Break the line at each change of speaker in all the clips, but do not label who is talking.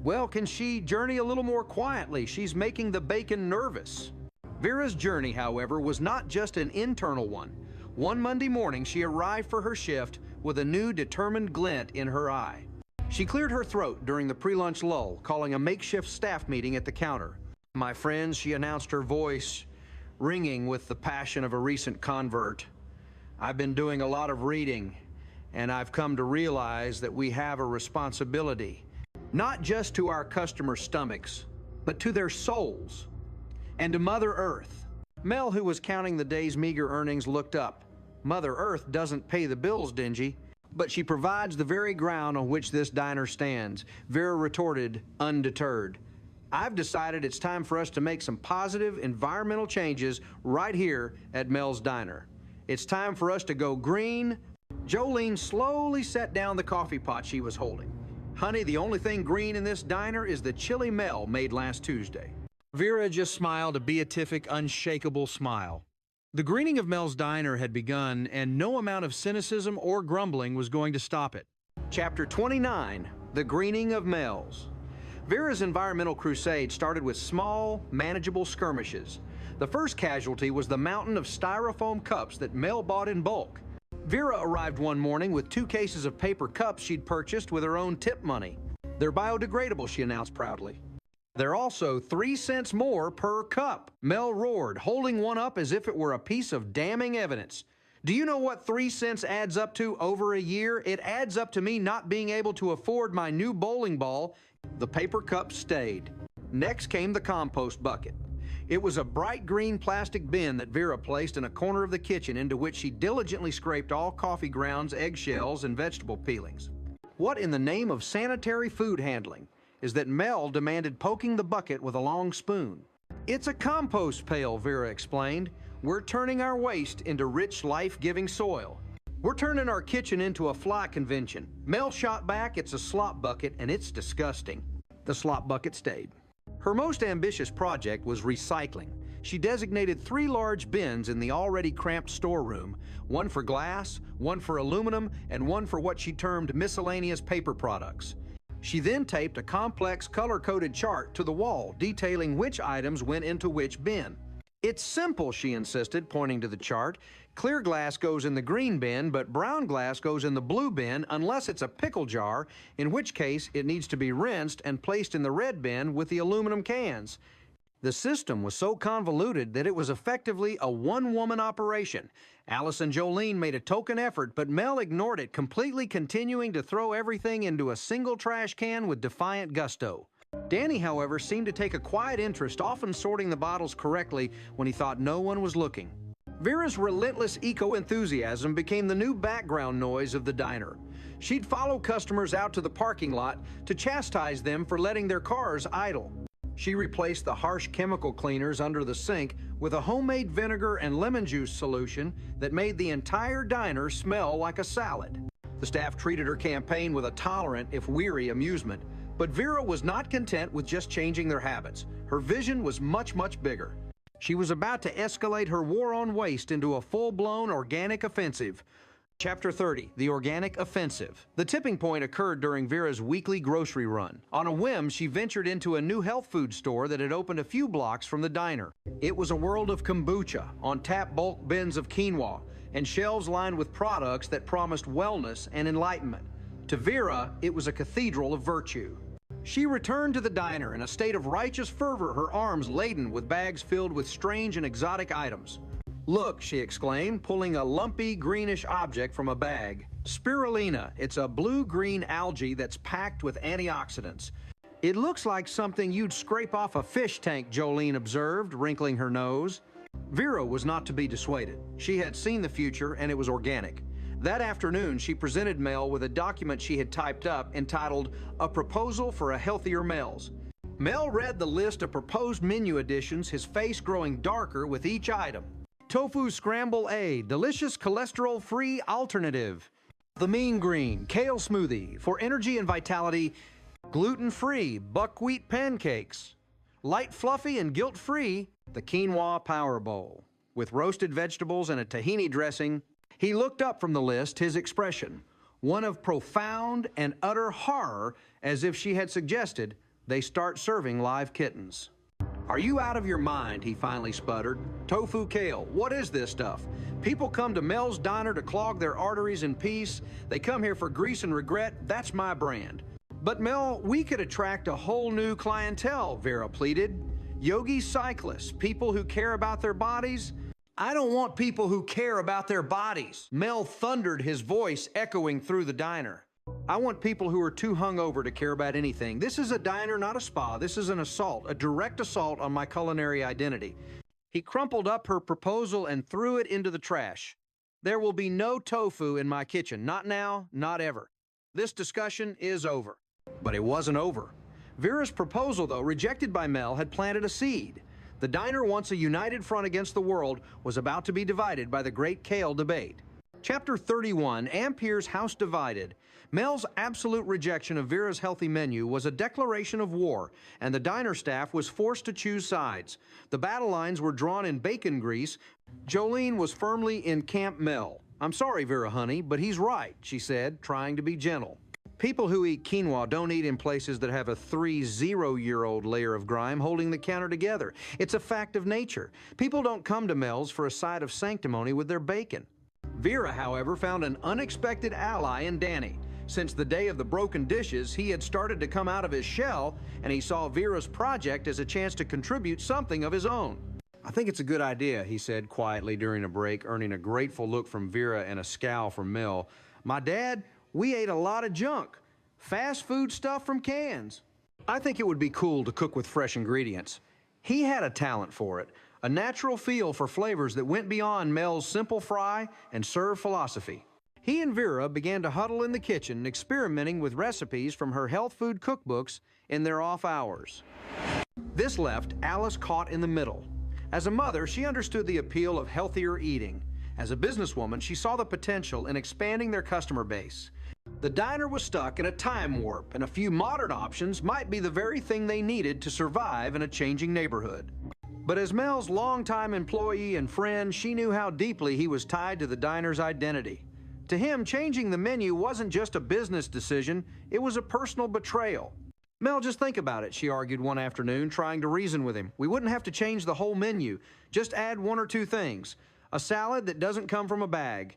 Well, can she journey a little more quietly? She's making the bacon nervous. Vera's journey, however, was not just an internal one. One Monday morning, she arrived for her shift with a new determined glint in her eye. She cleared her throat during the pre-lunch lull, calling a makeshift staff meeting at the counter. "My friends," she announced, her voice ringing with the passion of a recent convert, "I've been doing a lot of reading, and I've come to realize that we have a responsibility, not just to our customers' stomachs, but to their souls, and to Mother Earth." Mel, who was counting the day's meager earnings, looked up. Mother Earth doesn't pay the bills, Dingy, but she provides the very ground on which this diner stands. Vera retorted, undeterred. "I've decided it's time for us to make some positive environmental changes right here at Mel's Diner. It's time for us to go green." Jolene slowly set down the coffee pot she was holding. "Honey, the only thing green in this diner is the chili Mel made last Tuesday." Vera just smiled a beatific, unshakable smile. The greening of Mel's Diner had begun, and no amount of cynicism or grumbling was going to stop it. Chapter 29, The Greening of Mel's. Vera's environmental crusade started with small, manageable skirmishes. The first casualty was the mountain of styrofoam cups that Mel bought in bulk. Vera arrived one morning with 2 cases of paper cups she'd purchased with her own tip money. "They're biodegradable," she announced proudly. "They're also 3 cents more per cup," Mel roared, holding one up as if it were a piece of damning evidence. "Do you know what 3 cents adds up to over a year? It adds up to me not being able to afford my new bowling ball." The paper cup stayed. Next came the compost bucket. It was a bright green plastic bin that Vera placed in a corner of the kitchen, into which she diligently scraped all coffee grounds, eggshells, and vegetable peelings. What in the name of sanitary food handling is that Mel demanded poking the bucket with a long spoon? "It's a compost pail," Vera explained. "We're turning our waste into rich, life-giving soil. We're turning our kitchen into a fly convention." Mel shot back, "It's a slop bucket, and it's disgusting." The slop bucket stayed. Her most ambitious project was recycling. She designated 3 large bins in the already cramped storeroom, one for glass, one for aluminum, and one for what she termed miscellaneous paper products. She then taped a complex color-coded chart to the wall detailing which items went into which bin. "It's simple," she insisted, pointing to the chart. "Clear glass goes in the green bin, but brown glass goes in the blue bin unless it's a pickle jar, in which case it needs to be rinsed and placed in the red bin with the aluminum cans." The system was so convoluted that it was effectively a one-woman operation. Alice and Jolene made a token effort, but Mel ignored it, completely continuing to throw everything into a single trash can with defiant gusto. Danny, however, seemed to take a quiet interest, often sorting the bottles correctly when he thought no one was looking. Vera's relentless eco-enthusiasm became the new background noise of the diner. She'd follow customers out to the parking lot to chastise them for letting their cars idle. She replaced the harsh chemical cleaners under the sink with a homemade vinegar and lemon juice solution that made the entire diner smell like a salad. The staff treated her campaign with a tolerant, if weary, amusement. But Vera was not content with just changing their habits. Her vision was much, much bigger. She was about to escalate her war on waste into a full-blown organic offensive. Chapter 30, The Organic Offensive. The tipping point occurred during Vera's weekly grocery run. On a whim, she ventured into a new health food store that had opened a few blocks from the diner. It was a world of kombucha, on-tap bulk bins of quinoa, and shelves lined with products that promised wellness and enlightenment. To Vera, it was a cathedral of virtue. She returned to the diner in a state of righteous fervor, her arms laden with bags filled with strange and exotic items. "Look," she exclaimed, pulling a lumpy greenish object from a bag. "Spirulina. It's a blue-green algae that's packed with antioxidants." "It looks like something you'd scrape off a fish tank," Jolene observed, wrinkling her nose. Vera was not to be dissuaded. She had seen the future, and it was organic. That afternoon, she presented Mel with a document she had typed up entitled, "A Proposal for a Healthier Mel's." Mel read the list of proposed menu additions, his face growing darker with each item. Tofu scramble A, delicious cholesterol-free alternative. The mean green, kale smoothie, for energy and vitality. Gluten-free, buckwheat pancakes. Light fluffy and guilt-free, the quinoa power bowl. With roasted vegetables and a tahini dressing. He looked up from the list, his expression, one of profound and utter horror, as if she had suggested they start serving live kittens. "Are you out of your mind?" he finally sputtered. "Tofu kale, what is this stuff? People come to Mel's Diner to clog their arteries in peace. They come here for grease and regret. That's my brand." "But Mel, we could attract a whole new clientele," Vera pleaded. "Yogi cyclists, people who care about their bodies." "I don't want people who care about their bodies," Mel thundered, his voice echoing through the diner. "I want people who are too hungover to care about anything. This is a diner, not a spa. This is an assault, a direct assault on my culinary identity." He crumpled up her proposal and threw it into the trash. "There will be no tofu in my kitchen. Not now, not ever. This discussion is over." But it wasn't over. Vera's proposal, though rejected by Mel, had planted a seed. The diner, once a united front against the world, was about to be divided by the great kale debate. Chapter 31, Ampere's House Divided. Mel's absolute rejection of Vera's healthy menu was a declaration of war, and the diner staff was forced to choose sides. The battle lines were drawn in bacon grease. Jolene was firmly in Camp Mel. "I'm sorry, Vera, honey, but he's right," she said, trying to be gentle. "People who eat quinoa don't eat in places that have a 30-year-old layer of grime holding the counter together. It's a fact of nature. People don't come to Mel's for a side of sanctimony with their bacon." Vera, however, found an unexpected ally in Danny. Since the day of the broken dishes, he had started to come out of his shell, and he saw Vera's project as a chance to contribute something of his own. "I think it's a good idea," he said quietly during a break, earning a grateful look from Vera and a scowl from Mel. "My dad, we ate a lot of junk. Fast food stuff from cans. I think it would be cool to cook with fresh ingredients." He had a talent for it, a natural feel for flavors that went beyond Mel's simple fry and serve philosophy. He and Vera began to huddle in the kitchen, experimenting with recipes from her health food cookbooks in their off hours. This left Alice caught in the middle. As a mother, she understood the appeal of healthier eating. As a businesswoman, she saw the potential in expanding their customer base. The diner was stuck in a time warp, and a few modern options might be the very thing they needed to survive in a changing neighborhood. But as Mel's longtime employee and friend, she knew how deeply he was tied to the diner's identity. To him, changing the menu wasn't just a business decision, it was a personal betrayal. "Mel, just think about it," she argued one afternoon, trying to reason with him. "We wouldn't have to change the whole menu. Just add one or two things. A salad that doesn't come from a bag.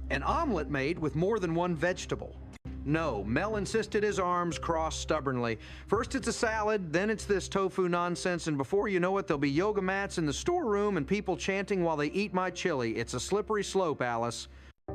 An omelet made with more than one vegetable." No, Mel insisted, his arms crossed stubbornly. "First it's a salad, then it's this tofu nonsense, and before you know it, there'll be yoga mats in the storeroom and people chanting while they eat my chili. It's a slippery slope, Alice."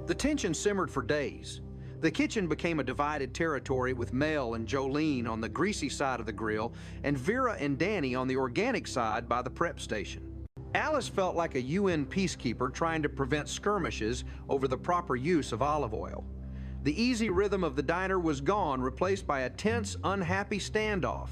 The tension simmered for days. The kitchen became a divided territory, with Mel and Jolene on the greasy side of the grill and Vera and Danny on the organic side by the prep station. Alice felt like a UN peacekeeper trying to prevent skirmishes over the proper use of olive oil. The easy rhythm of the diner was gone, replaced by a tense, unhappy standoff.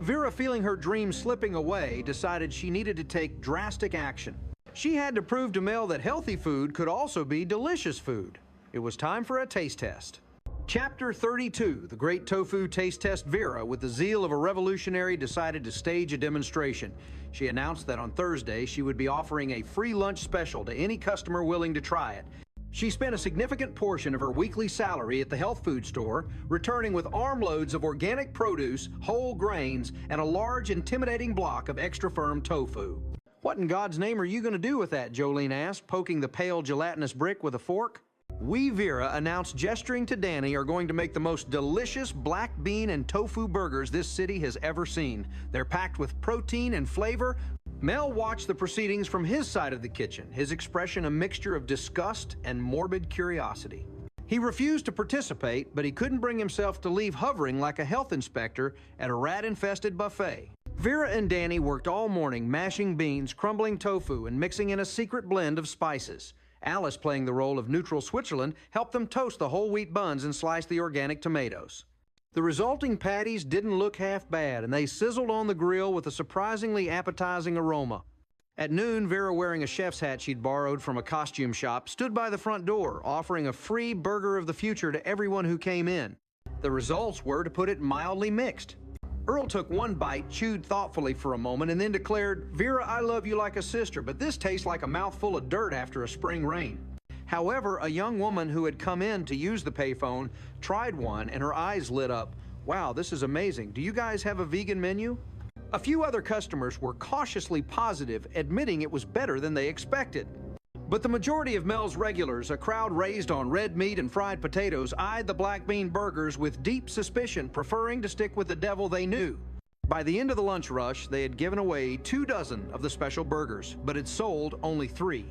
Vera, feeling her dreams slipping away, decided she needed to take drastic action. She had to prove to Mel that healthy food could also be delicious food. It was time for a taste test. Chapter 32, the Great Tofu Taste Test. Vera, with the zeal of a revolutionary, decided to stage a demonstration. She announced that on Thursday she would be offering a free lunch special to any customer willing to try it. She spent a significant portion of her weekly salary at the health food store, returning with armloads of organic produce, whole grains, and a large, intimidating block of extra firm tofu. "What in God's name are you going to do with that?" Jolene asked, poking the pale gelatinous brick with a fork. "We," Vera announced, gesturing to Danny, "are going to make the most delicious black bean and tofu burgers this city has ever seen. They're packed with protein and flavor." Mel watched the proceedings from his side of the kitchen, his expression a mixture of disgust and morbid curiosity. He refused to participate, but he couldn't bring himself to leave hovering like a health inspector at a rat-infested buffet. Vera and Danny worked all morning, mashing beans, crumbling tofu, and mixing in a secret blend of spices. Alice, playing the role of neutral Switzerland, helped them toast the whole wheat buns and slice the organic tomatoes. The resulting patties didn't look half bad, and they sizzled on the grill with a surprisingly appetizing aroma. At noon, Vera, wearing a chef's hat she'd borrowed from a costume shop, stood by the front door, offering a free burger of the future to everyone who came in. The results were, to put it mildly, mixed. Earl took one bite, chewed thoughtfully for a moment, and then declared, "Vera, I love you like a sister, but this tastes like a mouthful of dirt after a spring rain." However, a young woman who had come in to use the payphone tried one, and her eyes lit up. Wow, this is amazing. Do you guys have a vegan menu? A few other customers were cautiously positive, admitting it was better than they expected. But the majority of Mel's regulars, a crowd raised on red meat and fried potatoes, eyed the black bean burgers with deep suspicion, preferring to stick with the devil they knew. By the end of the lunch rush, they had given away 24 of the special burgers, but had sold only 3.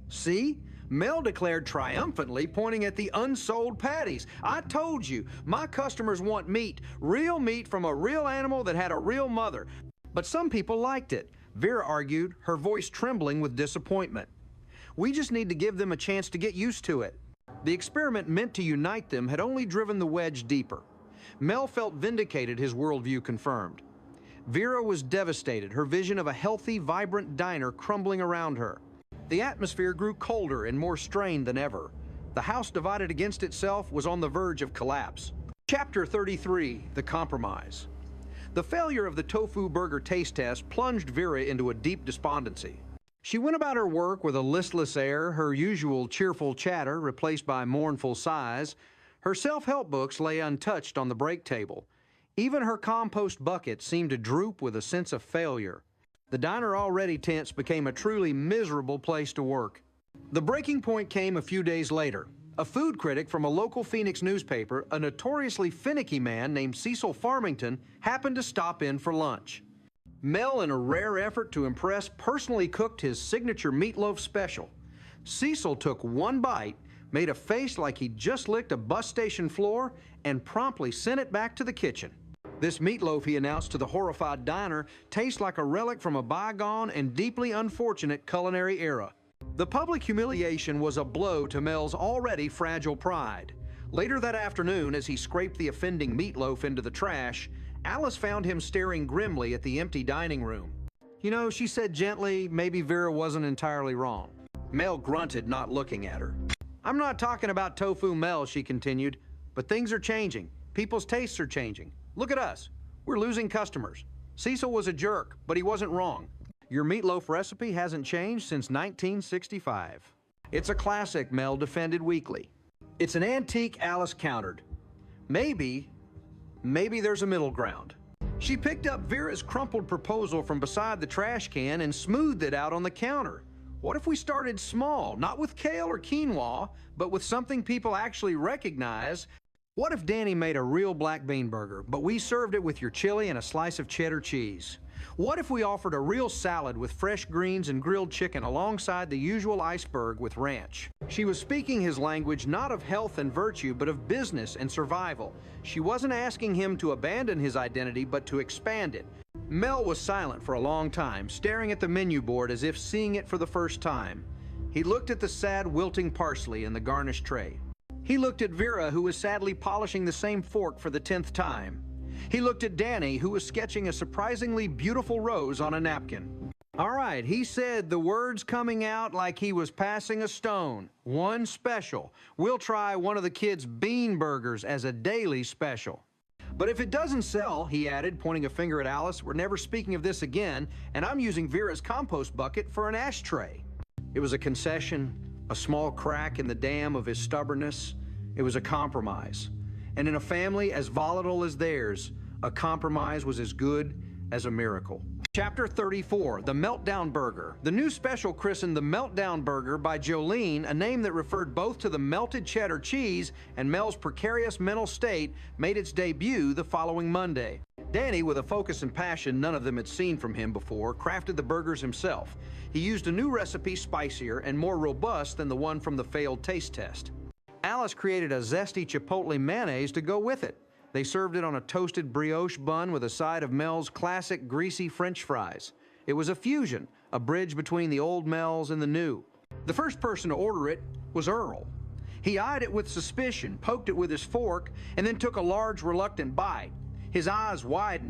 See? Mel declared triumphantly, pointing at the unsold patties. I told you, my customers want meat, real meat from a real animal that had a real mother. But some people liked it, Vera argued, her voice trembling with disappointment. We just need to give them a chance to get used to it. The experiment meant to unite them had only driven the wedge deeper. Mel felt vindicated, his worldview confirmed. Vera was devastated, her vision of a healthy, vibrant diner crumbling around her. The atmosphere grew colder and more strained than ever. The house divided against itself was on the verge of collapse. Chapter 33, The Compromise. The failure of the tofu burger taste test plunged Vera into a deep despondency. She went about her work with a listless air, her usual cheerful chatter replaced by mournful sighs. Her self-help books lay untouched on the break table. Even her compost bucket seemed to droop with a sense of failure. The diner, already tense, became a truly miserable place to work. The breaking point came a few days later. A food critic from a local Phoenix newspaper, a notoriously finicky man named Cecil Farmington, happened to stop in for lunch. Mel, in a rare effort to impress, personally cooked his signature meatloaf special. Cecil took one bite, made a face like he'd just licked a bus station floor, and promptly sent it back to the kitchen. This meatloaf, he announced to the horrified diner, tastes like a relic from a bygone and deeply unfortunate culinary era. The public humiliation was a blow to Mel's already fragile pride. Later that afternoon, as he scraped the offending meatloaf into the trash, Alice found him staring grimly at the empty dining room. You know, she said gently, maybe Vera wasn't entirely wrong. Mel grunted, not looking at her. I'm not talking about tofu, Mel, she continued, but things are changing. People's tastes are changing. Look at us. We're losing customers. Cecil was a jerk, but he wasn't wrong. Your meatloaf recipe hasn't changed since 1965. It's a classic, Mel defended weakly. It's an antique, Alice countered. Maybe there's a middle ground. She picked up Vera's crumpled proposal from beside the trash can and smoothed it out on the counter. What if we started small, not with kale or quinoa, but with something people actually recognize? What if Danny made a real black bean burger, but we served it with your chili and a slice of cheddar cheese? What if we offered a real salad with fresh greens and grilled chicken alongside the usual iceberg with ranch? She was speaking his language not of health and virtue, but of business and survival. She wasn't asking him to abandon his identity, but to expand it. Mel was silent for a long time, staring at the menu board as if seeing it for the first time. He looked at the sad, wilting parsley in the garnish tray. He looked at Vera, who was sadly polishing the same fork for the 10th time. He looked at Danny, who was sketching a surprisingly beautiful rose on a napkin. All right, he said, the words coming out like he was passing a stone. One special. We'll try one of the kids' bean burgers as a daily special. But if it doesn't sell, he added, pointing a finger at Alice, we're never speaking of this again, and I'm using Vera's compost bucket for an ashtray. It was a concession, a small crack in the dam of his stubbornness. It was a compromise. And in a family as volatile as theirs, a compromise was as good as a miracle. Chapter 34, The Meltdown Burger. The new special christened The Meltdown Burger by Jolene, a name that referred both to the melted cheddar cheese and Mel's precarious mental state, made its debut the following Monday. Danny, with a focus and passion none of them had seen from him before, crafted the burgers himself. He used a new recipe, spicier and more robust than the one from the failed taste test. Alice created a zesty chipotle mayonnaise to go with it. They served it on a toasted brioche bun with a side of Mel's classic greasy French fries. It was a fusion, a bridge between the old Mel's and the new. The first person to order it was Earl. He eyed it with suspicion, poked it with his fork, and then took a large, reluctant bite. His eyes widened.